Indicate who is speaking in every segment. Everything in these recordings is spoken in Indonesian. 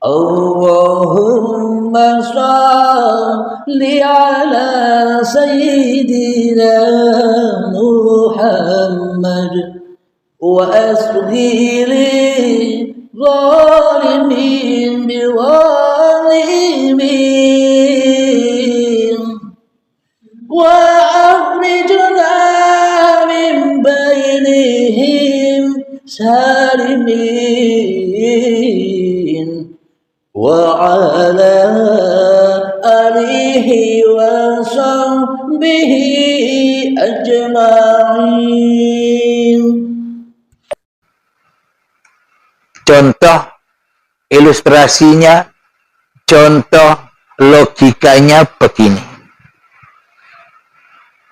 Speaker 1: Allahumma shalli ala sayyidina Muhammad wa asghiri zalimin biwalimin wa akhrijna min bainihim salimin wa ala alihi wa sahbihi ajma'in.
Speaker 2: Contoh ilustrasinya, contoh logikanya begini.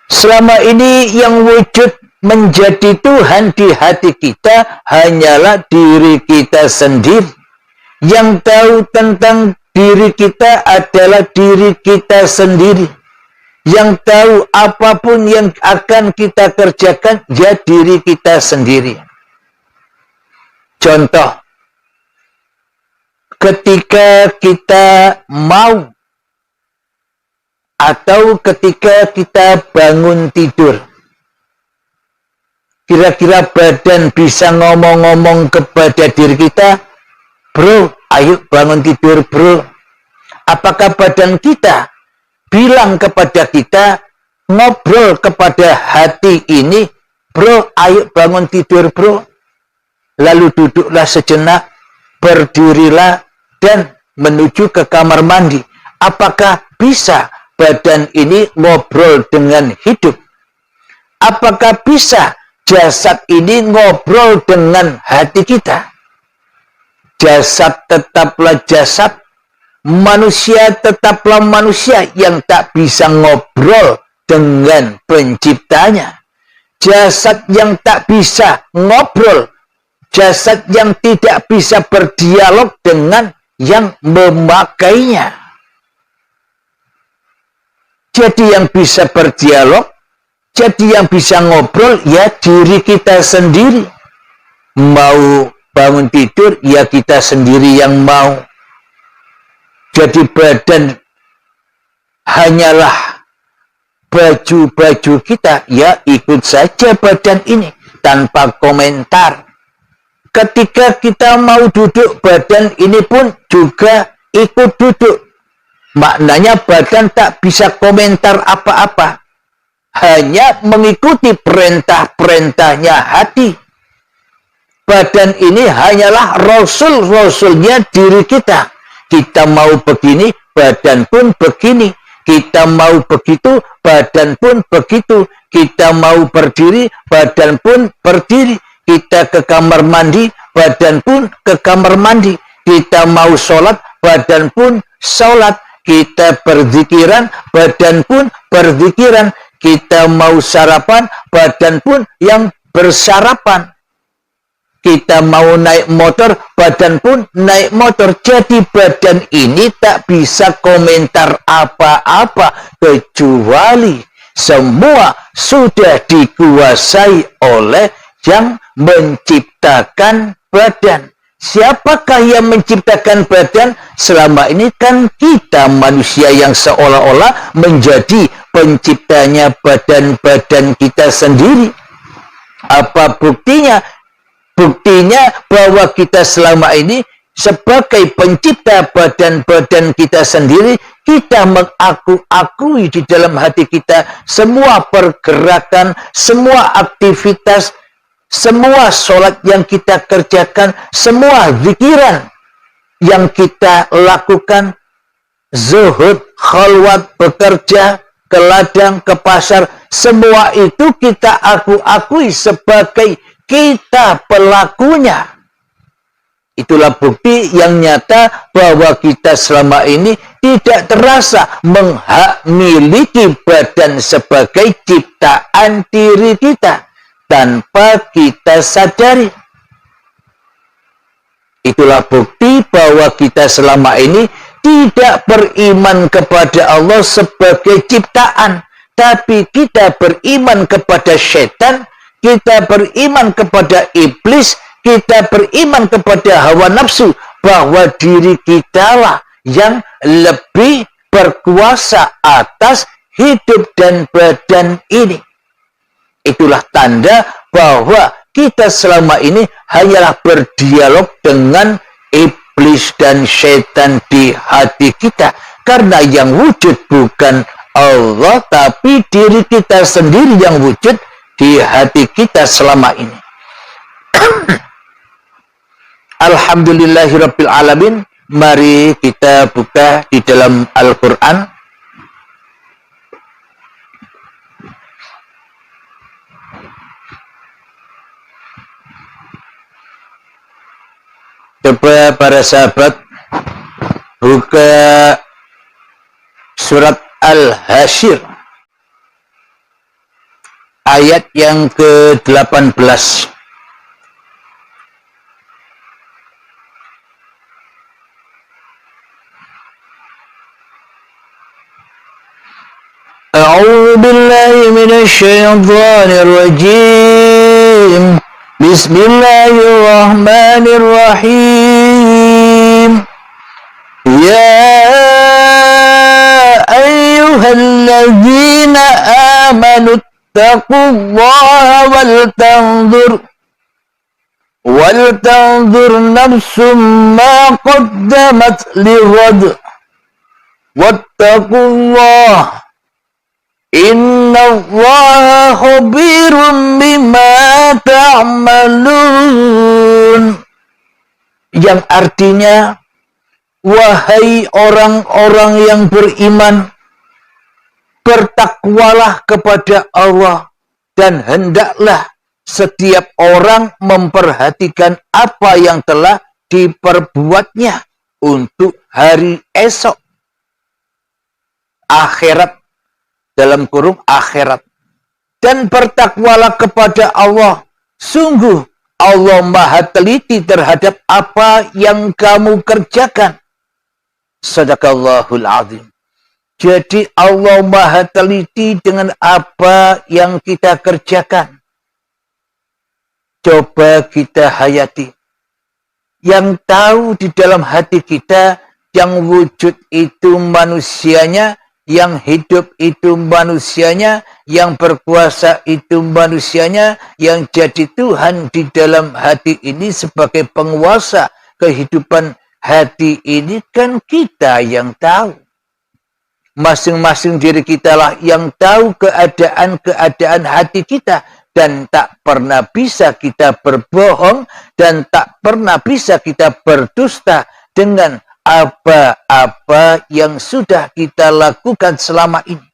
Speaker 2: Selama ini yang wujud menjadi Tuhan di hati kita hanyalah diri kita sendiri. Yang tahu tentang diri kita adalah diri kita sendiri. Yang tahu apapun yang akan kita kerjakan, ya diri kita sendiri. Contoh, ketika kita mau atau ketika kita bangun tidur, kira-kira badan bisa ngomong-ngomong kepada diri kita, bro, ayo bangun tidur bro. Apakah badan kita bilang kepada kita, ngobrol kepada hati ini, bro, ayo bangun tidur bro. Lalu duduklah sejenak, berdirilah, dan menuju ke kamar mandi. Apakah bisa badan ini ngobrol dengan hidup? Apakah bisa jasad ini ngobrol dengan hati kita? Jasad tetaplah jasad, manusia tetaplah manusia yang tak bisa ngobrol dengan penciptanya. Jasad yang tak bisa ngobrol, jasad yang tidak bisa berdialog dengan yang memakainya. Jadi yang bisa berdialog, jadi yang bisa ngobrol, ya diri kita sendiri. Mau bangun tidur, ya kita sendiri yang mau. Jadi badan hanyalah baju-baju kita, ya ikut saja badan ini tanpa komentar. Ketika kita mau duduk, badan ini pun juga ikut duduk. Maknanya badan tak bisa komentar apa-apa, hanya mengikuti perintah-perintahnya hati. Badan ini hanyalah rasul-rasulnya diri kita. Kita mau begini, badan pun begini. Kita mau begitu, badan pun begitu. Kita mau berdiri, badan pun berdiri. Kita ke kamar mandi, badan pun ke kamar mandi. Kita mau sholat, badan pun sholat. Kita berzikiran, badan pun berzikiran. Kita mau sarapan, badan pun yang bersarapan. Kita mau naik motor, badan pun naik motor. Jadi badan ini tak bisa komentar apa-apa, kecuali semua sudah dikuasai oleh yang menciptakan badan. Siapakah yang menciptakan badan? Selama ini kan kita manusia yang seolah-olah menjadi penciptanya badan-badan kita sendiri. Apa buktinya? Buktinya bahwa kita selama ini sebagai pencipta badan-badan kita sendiri, kita mengakui di dalam hati kita semua pergerakan, semua aktivitas, semua sholat yang kita kerjakan, semua zikiran yang kita lakukan, zuhud, khalwat, bekerja, ke ladang, ke pasar, semua itu kita akui sebagai kita pelakunya. Itulah bukti yang nyata bahwa kita selama ini tidak terasa memiliki badan sebagai ciptaan diri kita tanpa kita sadari. Itulah bukti bahwa kita selama ini tidak beriman kepada Allah sebagai ciptaan, tapi kita beriman kepada setan, kita beriman kepada iblis, kita beriman kepada hawa nafsu, bahwa diri kitalah yang lebih berkuasa atas hidup dan badan ini. Itulah tanda bahwa kita selama ini hanyalah berdialog dengan iblis dan setan di hati kita. Karena yang wujud bukan Allah, tapi diri kita sendiri yang wujud di hati kita selama ini. Alhamdulillahirabbil alamin. Mari kita buka di dalam Al-Qur'an. Coba para sahabat buka surat Al-Hasyr ayat yang ke-18. A'udzu billahi minasy syaithanir rajim. Bismillahirrahmanirrahim. Ya ayyuhalladzina amanu taqullaha wal tanzur nafsum ma qaddamat lighad. Wattaqullaha innallaha khabirum bima ta'malun. Yang artinya, wahai orang-orang yang beriman, bertakwalah kepada Allah dan hendaklah setiap orang memperhatikan apa yang telah diperbuatnya untuk hari esok, akhirat, dalam kurung akhirat. Dan bertakwalah kepada Allah. Sungguh Allah maha teliti terhadap apa yang kamu kerjakan. Sadaqallahul azim. Jadi Allah maha teliti dengan apa yang kita kerjakan. Coba kita hayati. Yang tahu di dalam hati kita, yang wujud itu manusianya, yang hidup itu manusianya, yang berkuasa itu manusianya, yang jadi Tuhan di dalam hati ini sebagai penguasa kehidupan hati ini kan kita yang tahu. Masing-masing diri kita lah yang tahu keadaan-keadaan hati kita. Dan tak pernah bisa kita berbohong dan tak pernah bisa kita berdusta dengan apa-apa yang sudah kita lakukan selama ini.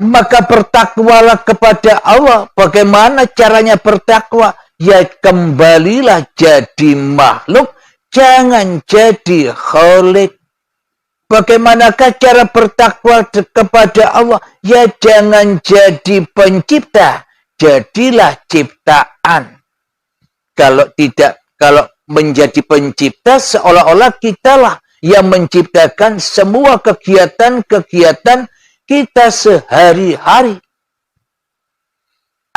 Speaker 2: Maka bertakwalah kepada Allah. Bagaimana caranya bertakwa? Ya kembalilah jadi makhluk, jangan jadi khalik. Bagaimanakah cara bertakwa kepada Allah? Ya jangan jadi pencipta, jadilah ciptaan. Kalau menjadi pencipta, seolah-olah kitalah yang menciptakan semua kegiatan-kegiatan kita sehari-hari.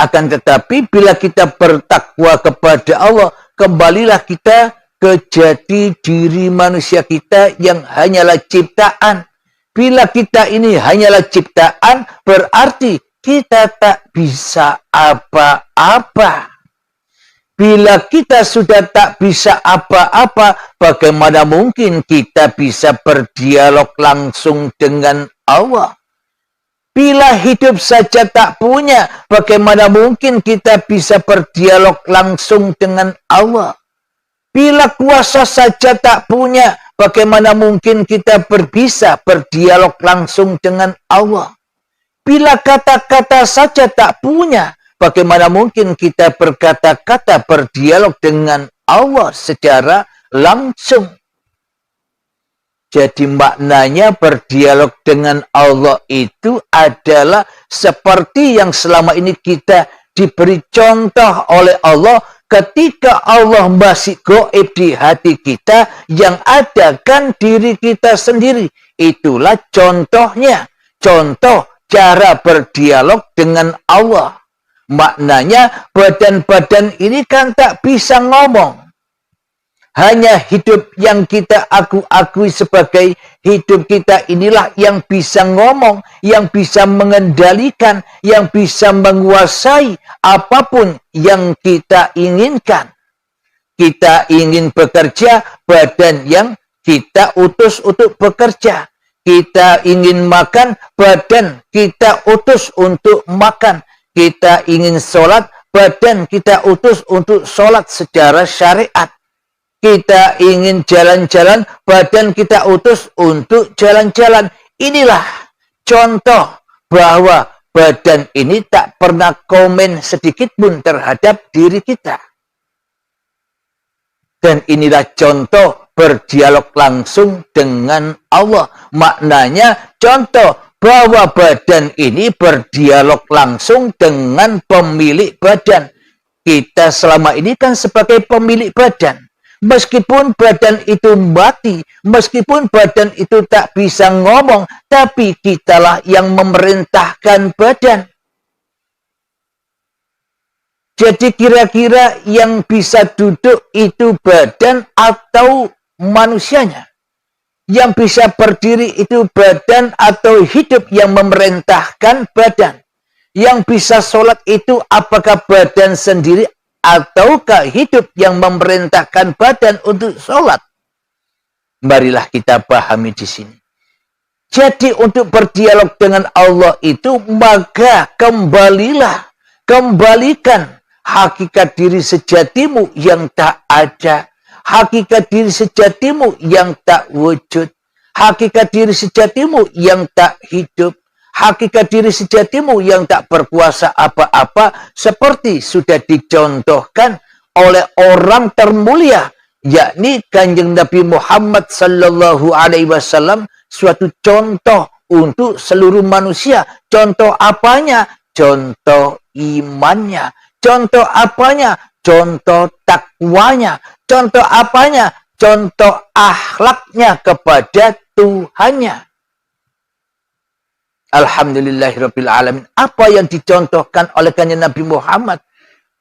Speaker 2: Akan tetapi bila kita bertakwa kepada Allah, kembalilah kita ke jati diri manusia kita yang hanyalah ciptaan. Bila kita ini hanyalah ciptaan, berarti kita tak bisa apa-apa. Bila kita sudah tak bisa apa-apa, bagaimana mungkin kita bisa berdialog langsung dengan Allah? Bila hidup saja tak punya, bagaimana mungkin kita bisa berdialog langsung dengan Allah? Bila kuasa saja tak punya, bagaimana mungkin kita bisa berdialog langsung dengan Allah? Bila kata-kata saja tak punya, bagaimana mungkin kita berkata-kata berdialog dengan Allah secara langsung? Jadi maknanya berdialog dengan Allah itu adalah seperti yang selama ini kita diberi contoh oleh Allah ketika Allah masih gaib di hati kita, yang ada kan diri kita sendiri. Itulah contohnya, contoh cara berdialog dengan Allah. Maknanya badan-badan ini kan tak bisa ngomong. Hanya hidup yang kita akui sebagai hidup kita inilah yang bisa ngomong, yang bisa mengendalikan, yang bisa menguasai apapun yang kita inginkan. Kita ingin bekerja, badan yang kita utus untuk bekerja. Kita ingin makan, badan kita utus untuk makan. Kita ingin sholat, badan kita utus untuk sholat secara syariat. Kita ingin jalan-jalan, badan kita utus untuk jalan-jalan. Inilah contoh bahwa badan ini tak pernah komen sedikit pun terhadap diri kita. Dan inilah contoh berdialog langsung dengan Allah. Maknanya contoh bahwa badan ini berdialog langsung dengan pemilik badan. Kita selama ini kan sebagai pemilik badan. Meskipun badan itu mati, meskipun badan itu tak bisa ngomong, tapi kitalah yang memerintahkan badan. Jadi kira-kira yang bisa duduk itu badan atau manusianya? Yang bisa berdiri itu badan atau hidup yang memerintahkan badan? Yang bisa sholat itu apakah badan sendiri ataukah hidup yang memerintahkan badan untuk sholat? Marilah kita pahami di sini. Jadi untuk berdialog dengan Allah itu, maka kembalikan hakikat diri sejatimu yang tak ada. Hakikat diri sejatimu yang tak wujud. Hakikat diri sejatimu yang tak hidup. Hakikat diri sejatimu yang tak berkuasa apa-apa, seperti sudah dicontohkan oleh orang termulia, yakni Kanjeng Nabi Muhammad sallallahu alaihi wasallam, suatu contoh untuk seluruh manusia. Contoh apanya? Contoh imannya. Contoh apanya? Contoh takwanya. Contoh apanya? Contoh akhlaknya kepada Tuhannya. Alhamdulillahirabbil alamin. Apa yang dicontohkan oleh Kanjeng Nabi Muhammad?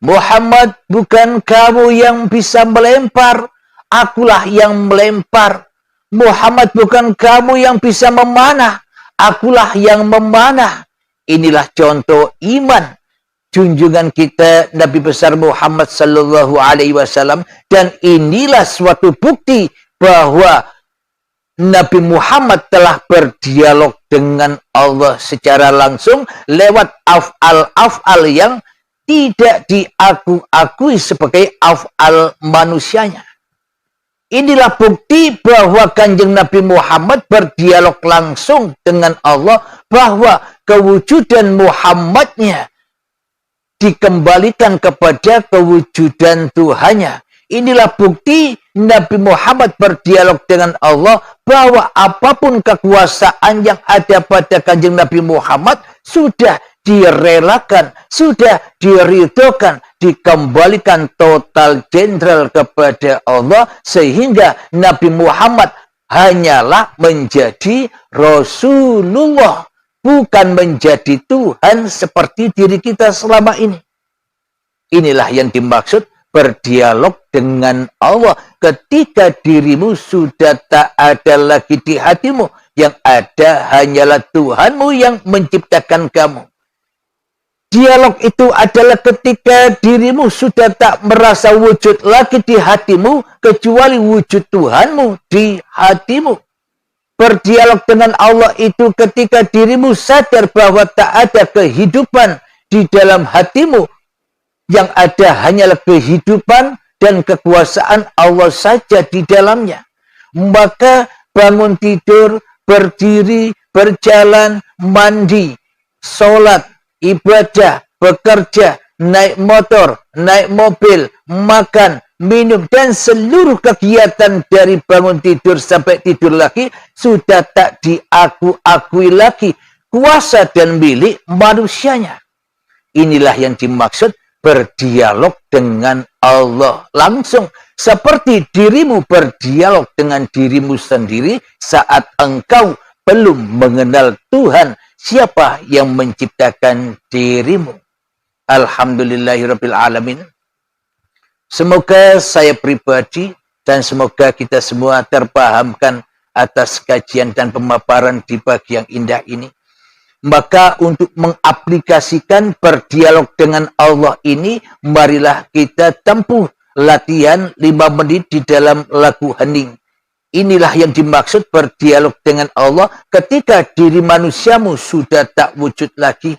Speaker 2: Muhammad, bukan kamu yang bisa melempar, akulah yang melempar. Muhammad, bukan kamu yang bisa memanah, akulah yang memanah. Inilah contoh iman junjungan kita Nabi besar Muhammad sallallahu alaihi wasallam, dan inilah suatu bukti bahwa Nabi Muhammad telah berdialog dengan Allah secara langsung lewat af'al yang tidak diakui sebagai af'al manusianya. Inilah bukti bahwa Kanjeng Nabi Muhammad berdialog langsung dengan Allah, bahwa kewujudan Muhammadnya dikembalikan kepada kewujudan Tuhannya. Inilah bukti Nabi Muhammad berdialog dengan Allah, bahwa apapun kekuasaan yang ada pada Kanjeng Nabi Muhammad sudah direlakan, sudah diridhokan, dikembalikan total jenderal kepada Allah, sehingga Nabi Muhammad hanyalah menjadi Rasulullah, bukan menjadi Tuhan seperti diri kita selama ini. Inilah yang dimaksud berdialog dengan Allah. Ketika dirimu sudah tak ada lagi di hatimu, yang ada hanyalah Tuhanmu yang menciptakan kamu. Dialog itu adalah ketika dirimu sudah tak merasa wujud lagi di hatimu, kecuali wujud Tuhanmu di hatimu. Berdialog dengan Allah itu ketika dirimu sadar bahwa tak ada kehidupan di dalam hatimu, yang ada hanyalah kehidupan dan kekuasaan Allah saja di dalamnya. Maka bangun tidur, berdiri, berjalan, mandi, sholat, ibadah, bekerja, naik motor, naik mobil, makan, minum, dan seluruh kegiatan dari bangun tidur sampai tidur lagi sudah tak diakui lagi kuasa dan milik manusianya. Inilah yang dimaksud berdialog dengan Allah langsung, seperti dirimu berdialog dengan dirimu sendiri saat engkau belum mengenal Tuhan, siapa yang menciptakan dirimu. Alhamdulillahirabbil alamin. Semoga saya pribadi Dan semoga kita semua terpahamkan atas kajian dan pemaparan di pagi yang indah ini. Maka untuk mengaplikasikan berdialog dengan Allah ini, marilah kita tempuh latihan 5 menit di dalam lagu hening. Inilah yang dimaksud berdialog dengan Allah ketika diri manusiamu sudah tak wujud lagi.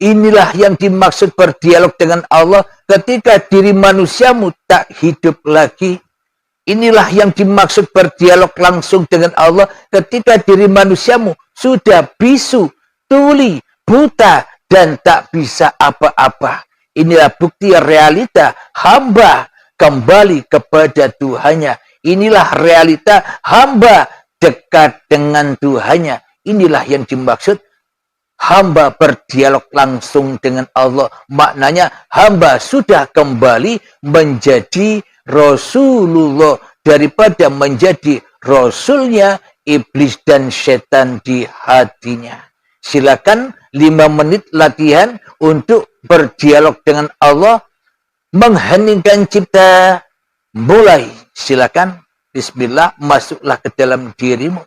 Speaker 2: Inilah yang dimaksud berdialog dengan Allah ketika diri manusiamu tak hidup lagi. Inilah yang dimaksud berdialog langsung dengan Allah ketika diri manusiamu sudah bisu, tuli, buta, dan tak bisa apa-apa. Inilah bukti realita hamba kembali kepada Tuhannya. Inilah realita hamba dekat dengan Tuhannya. Inilah yang dimaksud hamba berdialog langsung dengan Allah. Maknanya hamba sudah kembali menjadi Rasulullah daripada menjadi Rasulnya iblis dan setan di hatinya. Silakan 5 menit latihan untuk berdialog dengan Allah, mengheningkan cipta. Mulai, silakan. Bismillah, masuklah ke dalam dirimu.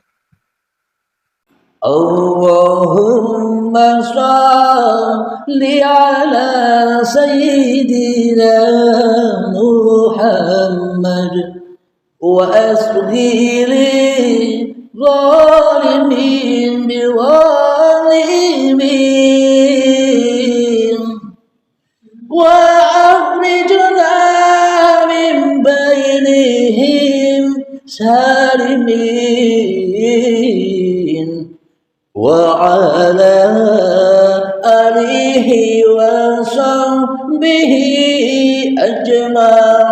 Speaker 1: Allahumma salli ala sayyidina Muhammad wa asghiri zalimin biwalimin wa akhrijna min bainihim salimin وعلى آله وصحبه أجمعين